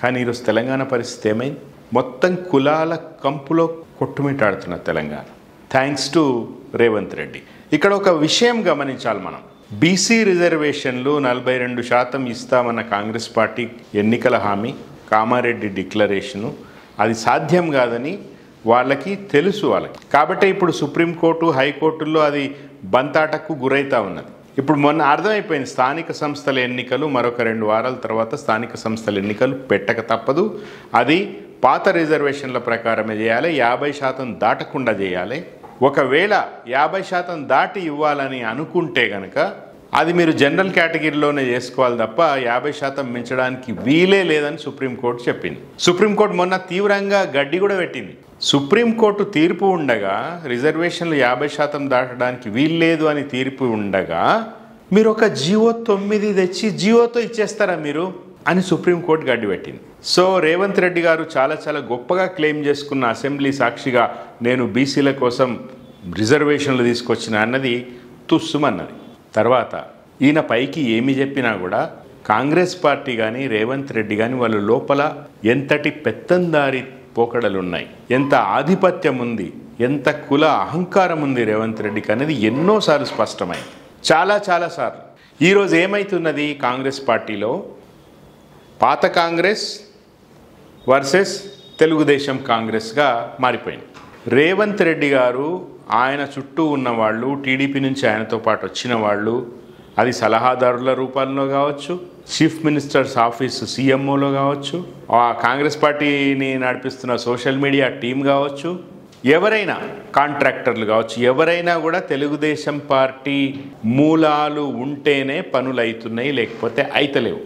కానీ ఈరోజు తెలంగాణ పరిస్థితి ఏమైంది? మొత్తం కులాల కంపులో కొట్టుమిట్టాడుతున్న తెలంగాణ, థ్యాంక్స్ టు రేవంత్ రెడ్డి. ఇక్కడ ఒక విషయం గమనించాలి మనం. బీసీ రిజర్వేషన్లు 42% ఇస్తామన్న కాంగ్రెస్ పార్టీ ఎన్నికల హామీ, కామారెడ్డి డిక్లరేషను, అది సాధ్యం కాదని వాళ్ళకి తెలుసు. కాబట్టి ఇప్పుడు సుప్రీంకోర్టు, హైకోర్టుల్లో అది బంతాటకు గురైతా ఉన్నది. ఇప్పుడు మొన్న అర్థమైపోయింది, స్థానిక సంస్థల ఎన్నికలు మరొక 2 వారాల తర్వాత స్థానిక సంస్థల ఎన్నికలు పెట్టక తప్పదు. అది పాత రిజర్వేషన్ల ప్రకారమే చేయాలి, 50% దాటకుండా చేయాలి. ఒకవేళ 50% దాటి ఇవ్వాలని అనుకుంటే కనుక అది మీరు జనరల్ కేటగిరీలోనే చేసుకోవాలి తప్ప 50% మించడానికి వీలే లేదని సుప్రీంకోర్టు చెప్పింది. సుప్రీంకోర్టు మొన్న తీవ్రంగా గడ్డి కూడా పెట్టింది. సుప్రీంకోర్టు తీర్పు ఉండగా, రిజర్వేషన్లు 50% దాటడానికి వీల్లేదు అని తీర్పు ఉండగా, మీరు ఒక జీవో 9 తెచ్చి జీవోతో ఇచ్చేస్తారా మీరు అని సుప్రీంకోర్టు గడ్డి పెట్టింది. సో రేవంత్ రెడ్డి గారు చాలా చాలా గొప్పగా క్లెయిమ్ చేసుకున్న అసెంబ్లీ సాక్షిగా నేను బీసీల కోసం రిజర్వేషన్లు తీసుకొచ్చిన అన్నది తుస్సుమన్నది. తర్వాత ఈయన పైకి ఏమి చెప్పినా కూడా కాంగ్రెస్ పార్టీ కానీ రేవంత్ రెడ్డి కానీ వాళ్ళ లోపల ఎంతటి పెత్తందారి పోకడలు ఉన్నాయి, ఎంత ఆధిపత్యం ఉంది, ఎంత కుల అహంకారం ఉంది రేవంత్ రెడ్డికి అనేది ఎన్నోసార్లు స్పష్టమైంది, చాలా సార్లు. ఈరోజు ఏమవుతున్నది, కాంగ్రెస్ పార్టీలో పాత కాంగ్రెస్ వర్సెస్ తెలుగుదేశం కాంగ్రెస్గా మారిపోయింది. రేవంత్ రెడ్డి గారు, ఆయన చుట్టూ ఉన్నవాళ్ళు, టీడీపీ నుంచి ఆయనతో పాటు వచ్చిన వాళ్ళు, అది సలహాదారుల రూపంలో కావచ్చు, చీఫ్ మినిస్టర్స్ ఆఫీస్ సీఎంఓలో కావచ్చు, ఆ కాంగ్రెస్ పార్టీని నడిపిస్తున్న సోషల్ మీడియా టీం కావచ్చు, ఎవరైనా కాంట్రాక్టర్లు కావచ్చు, ఎవరైనా కూడా తెలుగుదేశం పార్టీ మూలాలు ఉంటేనే పనులు అవుతున్నాయి, లేకపోతే అయితలేవు.